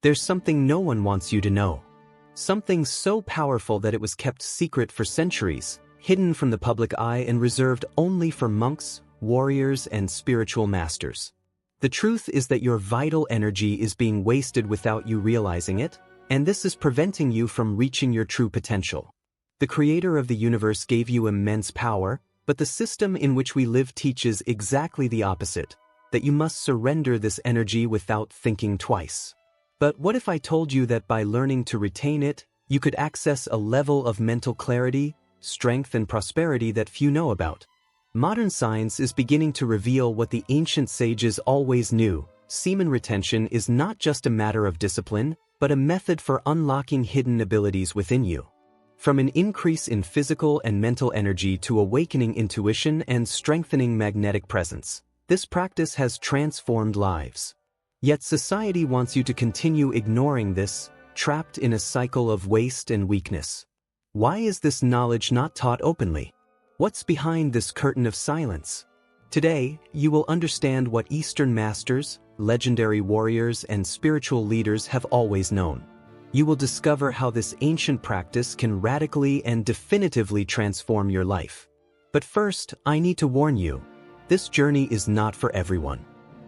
There's something no one wants you to know. Something so powerful that it was kept secret for centuries, hidden from the public eye and reserved only for monks, warriors, and spiritual masters. The truth is that your vital energy is being wasted without you realizing it, and this is preventing you from reaching your true potential. The creator of the universe gave you immense power, but the system in which we live teaches exactly the opposite, that you must surrender this energy without thinking twice. But what if I told you that by learning to retain it, you could access a level of mental clarity, strength, and prosperity that few know about? Modern science is beginning to reveal what the ancient sages always knew. Semen retention is not just a matter of discipline, but a method for unlocking hidden abilities within you. From an increase in physical and mental energy to awakening intuition and strengthening magnetic presence, this practice has transformed lives. Yet society wants you to continue ignoring this, trapped in a cycle of waste and weakness. Why is this knowledge not taught openly? What's behind this curtain of silence? Today, you will understand what Eastern masters, legendary warriors, and spiritual leaders have always known. You will discover how this ancient practice can radically and definitively transform your life. But first, I need to warn you, this journey is not for everyone.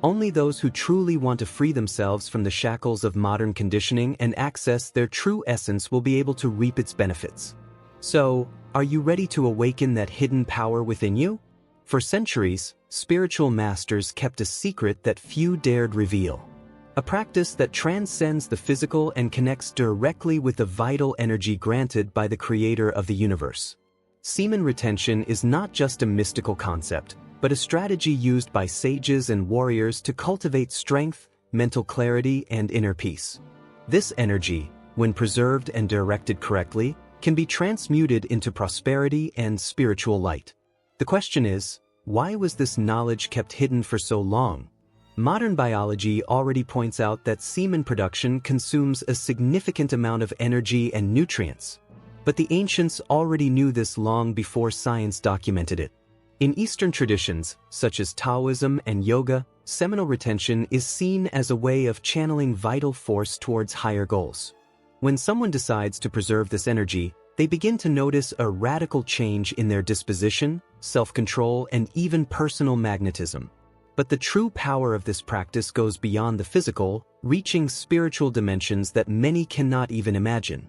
Only those who truly want to free themselves from the shackles of modern conditioning and access their true essence will be able to reap its benefits. So, are you ready to awaken that hidden power within you? For centuries, spiritual masters kept a secret that few dared reveal. A practice that transcends the physical and connects directly with the vital energy granted by the creator of the universe. Semen retention is not just a mystical concept, but a strategy used by sages and warriors to cultivate strength, mental clarity, and inner peace. This energy, when preserved and directed correctly, can be transmuted into prosperity and spiritual light. The question is, why was this knowledge kept hidden for so long? Modern biology already points out that semen production consumes a significant amount of energy and nutrients. But the ancients already knew this long before science documented it. In Eastern traditions, such as Taoism and yoga, seminal retention is seen as a way of channeling vital force towards higher goals. When someone decides to preserve this energy, they begin to notice a radical change in their disposition, self-control, and even personal magnetism. But the true power of this practice goes beyond the physical, reaching spiritual dimensions that many cannot even imagine.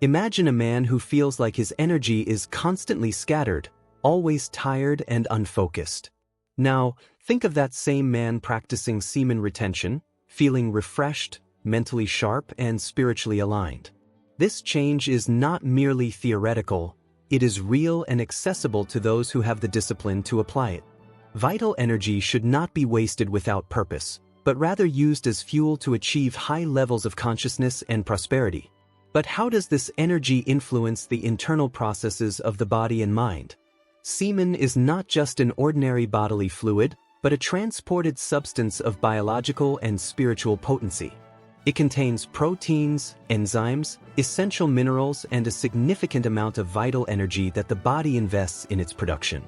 Imagine a man who feels like his energy is constantly scattered, always tired and unfocused. Now, think of that same man practicing semen retention, feeling refreshed, mentally sharp, and spiritually aligned. This change is not merely theoretical, it is real and accessible to those who have the discipline to apply it. Vital energy should not be wasted without purpose, but rather used as fuel to achieve high levels of consciousness and prosperity. But how does this energy influence the internal processes of the body and mind? Semen is not just an ordinary bodily fluid, but a transported substance of biological and spiritual potency. It contains proteins, enzymes, essential minerals, and a significant amount of vital energy that the body invests in its production.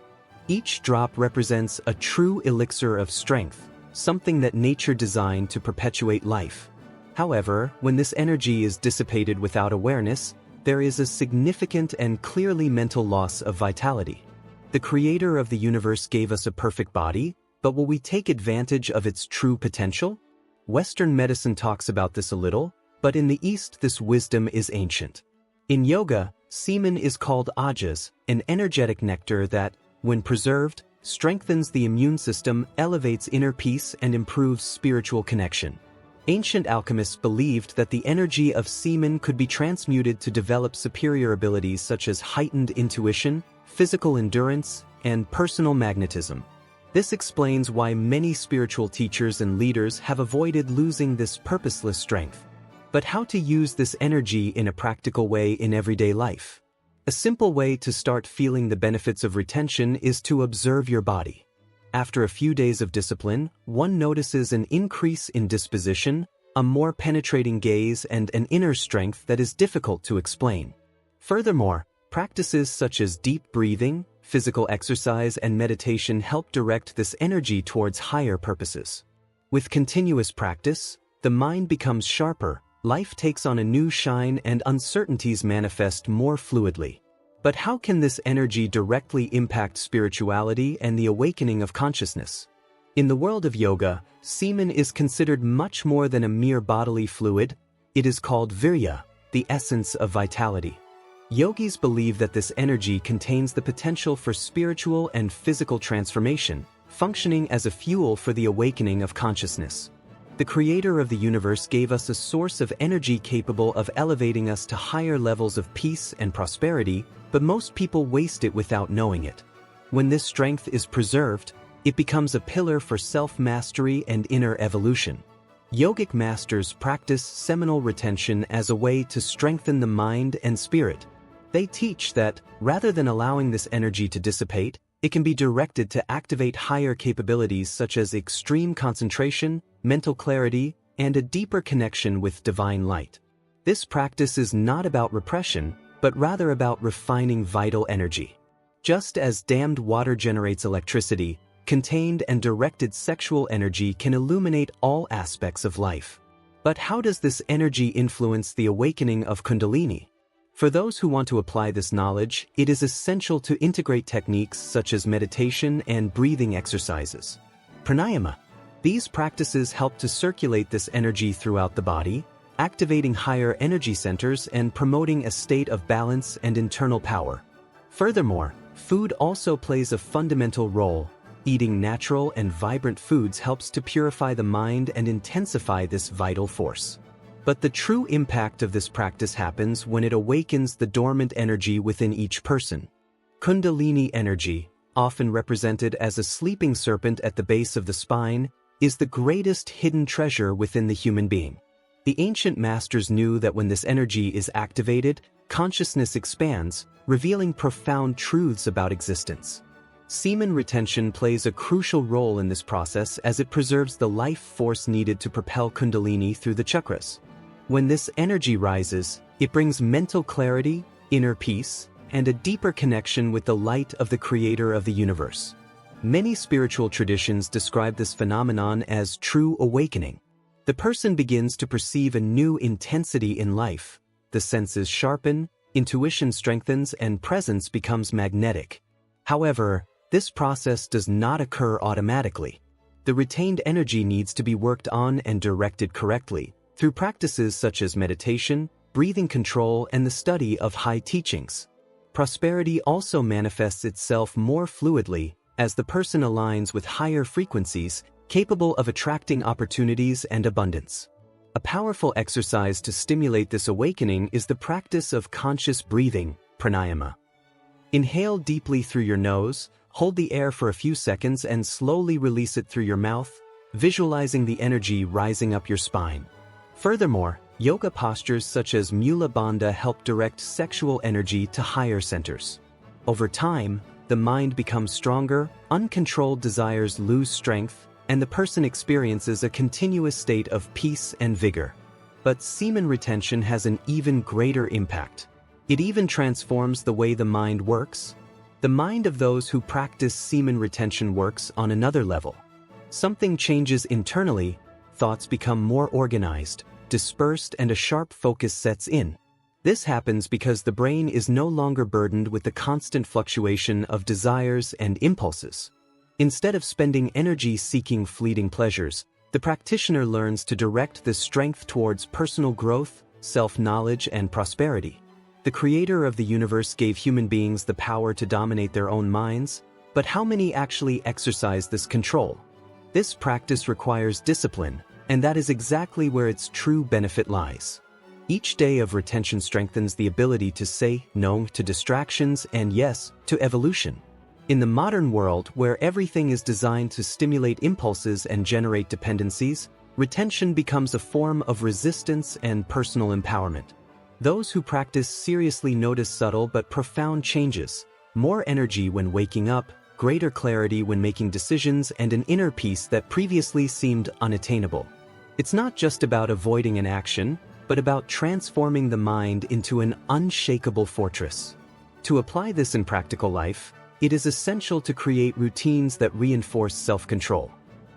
Each drop represents a true elixir of strength, something that nature designed to perpetuate life. However, when this energy is dissipated without awareness, there is a significant and clearly mental loss of vitality. The creator of the universe gave us a perfect body, but will we take advantage of its true potential? Western medicine talks about this a little, but in the East this wisdom is ancient. In yoga, semen is called ajas, an energetic nectar that, when preserved, strengthens the immune system, elevates inner peace, and improves spiritual connection. Ancient alchemists believed that the energy of semen could be transmuted to develop superior abilities such as heightened intuition, physical endurance, and personal magnetism. This explains why many spiritual teachers and leaders have avoided losing this purposeless strength. But how to use this energy in a practical way in everyday life? A simple way to start feeling the benefits of retention is to observe your body. After a few days of discipline, one notices an increase in disposition, a more penetrating gaze, and an inner strength that is difficult to explain. Furthermore, practices such as deep breathing, physical exercise, and meditation help direct this energy towards higher purposes. With continuous practice, the mind becomes sharper, life takes on a new shine and uncertainties manifest more fluidly. But how can this energy directly impact spirituality and the awakening of consciousness? In the world of yoga, semen is considered much more than a mere bodily fluid. It is called virya, the essence of vitality. Yogis believe that this energy contains the potential for spiritual and physical transformation, functioning as a fuel for the awakening of consciousness. The Creator of the universe gave us a source of energy capable of elevating us to higher levels of peace and prosperity, but most people waste it without knowing it. When this strength is preserved, it becomes a pillar for self-mastery and inner evolution. Yogic masters practice seminal retention as a way to strengthen the mind and spirit. They teach that, rather than allowing this energy to dissipate, it can be directed to activate higher capabilities such as extreme concentration, mental clarity, and a deeper connection with divine light. This practice is not about repression, but rather about refining vital energy. Just as dammed water generates electricity, contained and directed sexual energy can illuminate all aspects of life. But how does this energy influence the awakening of Kundalini? For those who want to apply this knowledge, it is essential to integrate techniques such as meditation and breathing exercises. Pranayama. These practices help to circulate this energy throughout the body, activating higher energy centers and promoting a state of balance and internal power. Furthermore, food also plays a fundamental role. Eating natural and vibrant foods helps to purify the mind and intensify this vital force. But the true impact of this practice happens when it awakens the dormant energy within each person. Kundalini energy, often represented as a sleeping serpent at the base of the spine, is the greatest hidden treasure within the human being. The ancient masters knew that when this energy is activated, consciousness expands, revealing profound truths about existence. Semen retention plays a crucial role in this process as it preserves the life force needed to propel Kundalini through the chakras. When this energy rises, it brings mental clarity, inner peace, and a deeper connection with the light of the Creator of the universe. Many spiritual traditions describe this phenomenon as true awakening. The person begins to perceive a new intensity in life, the senses sharpen, intuition strengthens, and presence becomes magnetic. However, this process does not occur automatically. The retained energy needs to be worked on and directed correctly, through practices such as meditation, breathing control, and the study of high teachings. Prosperity also manifests itself more fluidly as the person aligns with higher frequencies, capable of attracting opportunities and abundance. A powerful exercise to stimulate this awakening is the practice of conscious breathing, pranayama. Inhale deeply through your nose, hold the air for a few seconds and slowly release it through your mouth, visualizing the energy rising up your spine. Furthermore, yoga postures such as Mula Bandha help direct sexual energy to higher centers. Over time, the mind becomes stronger, uncontrolled desires lose strength, and the person experiences a continuous state of peace and vigor. But semen retention has an even greater impact. It even transforms the way the mind works. The mind of those who practice semen retention works on another level. Something changes internally, thoughts become more organized, dispersed, and a sharp focus sets in. This happens because the brain is no longer burdened with the constant fluctuation of desires and impulses. Instead of spending energy seeking fleeting pleasures, the practitioner learns to direct this strength towards personal growth, self-knowledge, and prosperity. The Creator of the universe gave human beings the power to dominate their own minds, but how many actually exercise this control? This practice requires discipline, and that is exactly where its true benefit lies. Each day of retention strengthens the ability to say no to distractions and yes to evolution. In the modern world, where everything is designed to stimulate impulses and generate dependencies, retention becomes a form of resistance and personal empowerment. Those who practice seriously notice subtle but profound changes: more energy when waking up, greater clarity when making decisions, and an inner peace that previously seemed unattainable. It's not just about avoiding an action, but about transforming the mind into an unshakable fortress. To apply this in practical life, it is essential to create routines that reinforce self-control.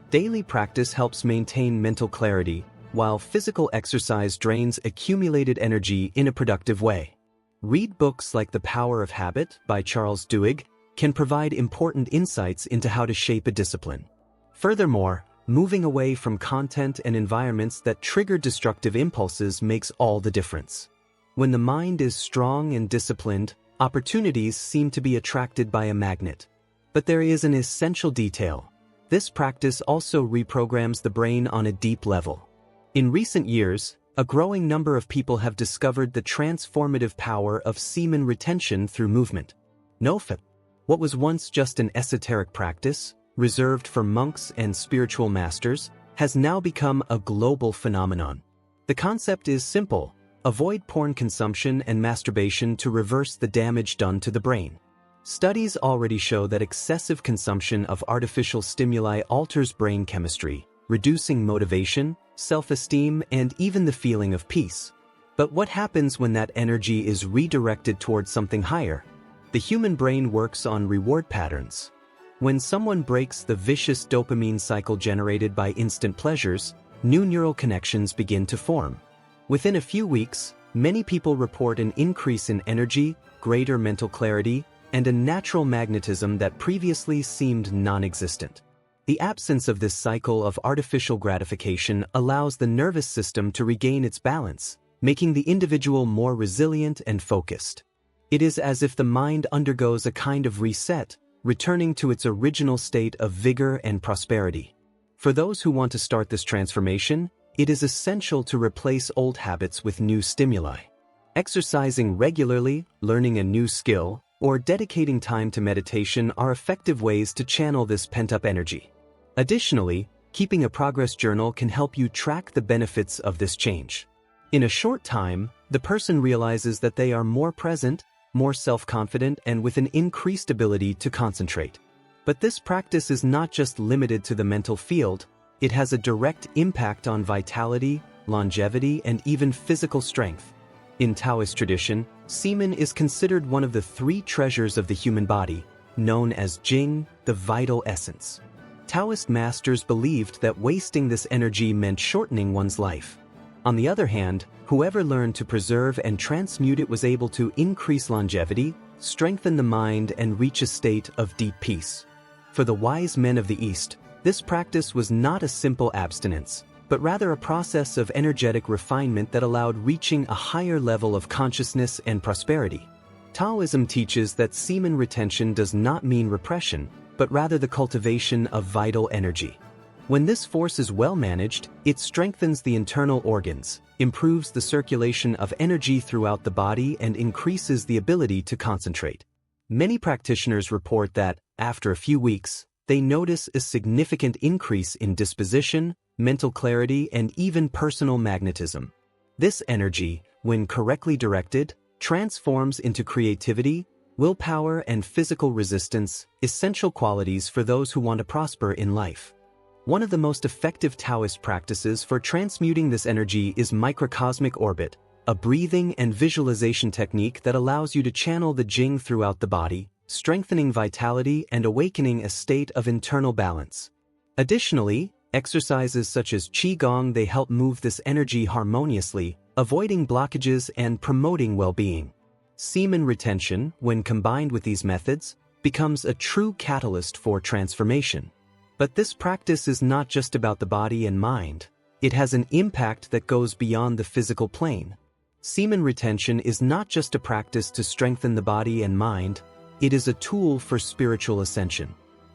Daily practice helps maintain mental clarity, while physical exercise drains accumulated energy in a productive way. Read books like The Power of Habit by Charles Duhigg can provide important insights into how to shape a discipline. Furthermore, moving away from content and environments that trigger destructive impulses makes all the difference. When the mind is strong and disciplined, opportunities seem to be attracted by a magnet. But there is an essential detail. This practice also reprograms the brain on a deep level. In recent years, a growing number of people have discovered the transformative power of semen retention through movement. NoFap, what was once just an esoteric practice, reserved for monks and spiritual masters, has now become a global phenomenon. The concept is simple: avoid porn consumption and masturbation to reverse the damage done to the brain. Studies already show that excessive consumption of artificial stimuli alters brain chemistry, reducing motivation, self-esteem, and even the feeling of peace. But what happens when that energy is redirected towards something higher? The human brain works on reward patterns. When someone breaks the vicious dopamine cycle generated by instant pleasures, new neural connections begin to form. Within a few weeks, many people report an increase in energy, greater mental clarity, and a natural magnetism that previously seemed non-existent. The absence of this cycle of artificial gratification allows the nervous system to regain its balance, making the individual more resilient and focused. It is as if the mind undergoes a kind of reset, returning to its original state of vigor and prosperity. For those who want to start this transformation, it is essential to replace old habits with new stimuli. Exercising regularly, learning a new skill, or dedicating time to meditation are effective ways to channel this pent-up energy. Additionally, keeping a progress journal can help you track the benefits of this change. In a short time, the person realizes that they are more present, more self-confident, and with an increased ability to concentrate. But this practice is not just limited to the mental field, it has a direct impact on vitality, longevity, and even physical strength. In Taoist tradition, semen is considered one of the three treasures of the human body, known as Jing, the vital essence. Taoist masters believed that wasting this energy meant shortening one's life. On the other hand, whoever learned to preserve and transmute it was able to increase longevity, strengthen the mind, and reach a state of deep peace. For the wise men of the East, this practice was not a simple abstinence, but rather a process of energetic refinement that allowed reaching a higher level of consciousness and prosperity. Taoism teaches that semen retention does not mean repression, but rather the cultivation of vital energy. When this force is well managed, it strengthens the internal organs, improves the circulation of energy throughout the body, and increases the ability to concentrate. Many practitioners report that, after a few weeks, they notice a significant increase in disposition, mental clarity, and even personal magnetism. This energy, when correctly directed, transforms into creativity, willpower, and physical resistance, essential qualities for those who want to prosper in life. One of the most effective Taoist practices for transmuting this energy is microcosmic orbit, a breathing and visualization technique that allows you to channel the Jing throughout the body, strengthening vitality and awakening a state of internal balance. Additionally, exercises such as Qigong they help move this energy harmoniously, avoiding blockages and promoting well-being. Semen retention, when combined with these methods, becomes a true catalyst for transformation. But this practice is not just about the body and mind. It has an impact that goes beyond the physical plane. Semen retention is not just a practice to strengthen the body and mind, it is a tool for spiritual ascension.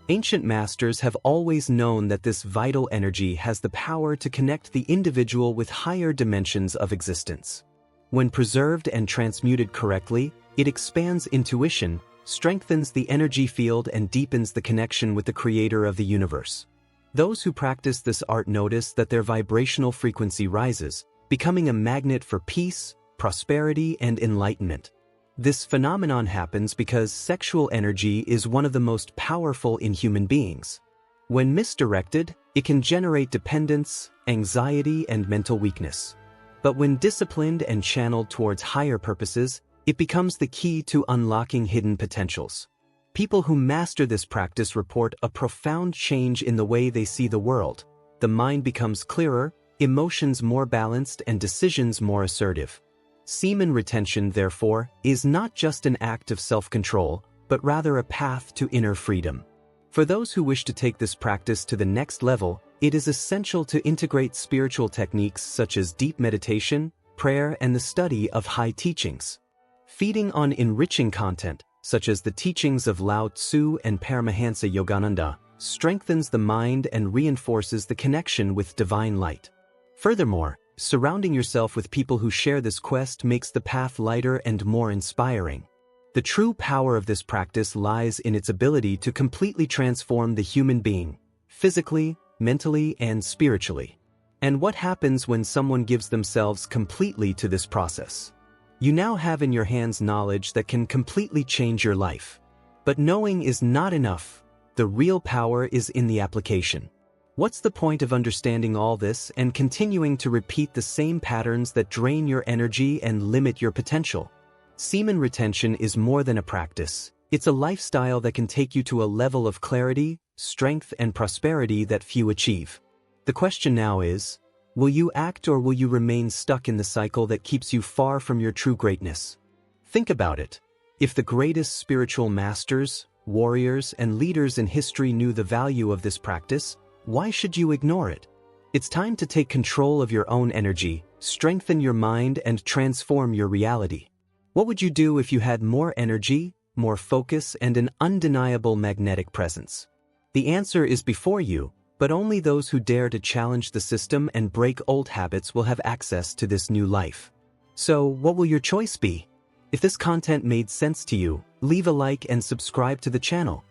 Ancient masters have always known that this vital energy has the power to connect the individual with higher dimensions of existence. When preserved and transmuted correctly, it expands intuition, strengthens the energy field, and deepens the connection with the creator of the universe. Those who practice this art notice that their vibrational frequency rises, becoming a magnet for peace, prosperity, and enlightenment. This phenomenon happens because sexual energy is one of the most powerful in human beings. When misdirected, it can generate dependence, anxiety, and mental weakness. But when disciplined and channeled towards higher purposes, it becomes the key to unlocking hidden potentials. People who master this practice report a profound change in the way they see the world. The mind becomes clearer, emotions more balanced, and decisions more assertive. Semen retention, therefore, is not just an act of self-control, but rather a path to inner freedom. For those who wish to take this practice to the next level, it is essential to integrate spiritual techniques such as deep meditation, prayer, and the study of high teachings. Feeding on enriching content, such as the teachings of Lao Tzu and Paramahansa Yogananda, strengthens the mind and reinforces the connection with divine light. Furthermore, surrounding yourself with people who share this quest makes the path lighter and more inspiring. The true power of this practice lies in its ability to completely transform the human being, physically, mentally, and spiritually. And what happens when someone gives themselves completely to this process? You now have in your hands knowledge that can completely change your life. But knowing is not enough. The real power is in the application. What's the point of understanding all this and continuing to repeat the same patterns that drain your energy and limit your potential? Semen retention is more than a practice. It's a lifestyle that can take you to a level of clarity, strength, and prosperity that few achieve. The question now is, will you act or will you remain stuck in the cycle that keeps you far from your true greatness? Think about it. If the greatest spiritual masters, warriors, and leaders in history knew the value of this practice, why should you ignore it? It's time to take control of your own energy, strengthen your mind, and transform your reality. What would you do if you had more energy, more focus, and an undeniable magnetic presence? The answer is before you, but only those who dare to challenge the system and break old habits will have access to this new life. So, what will your choice be? If this content made sense to you, leave a like and subscribe to the channel.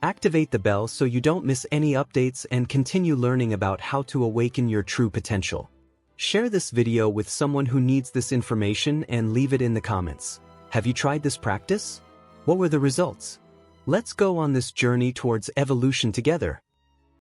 Activate the bell so you don't miss any updates and continue learning about how to awaken your true potential. Share this video with someone who needs this information and leave it in the comments. Have you tried this practice? What were the results? Let's go on this journey towards evolution together.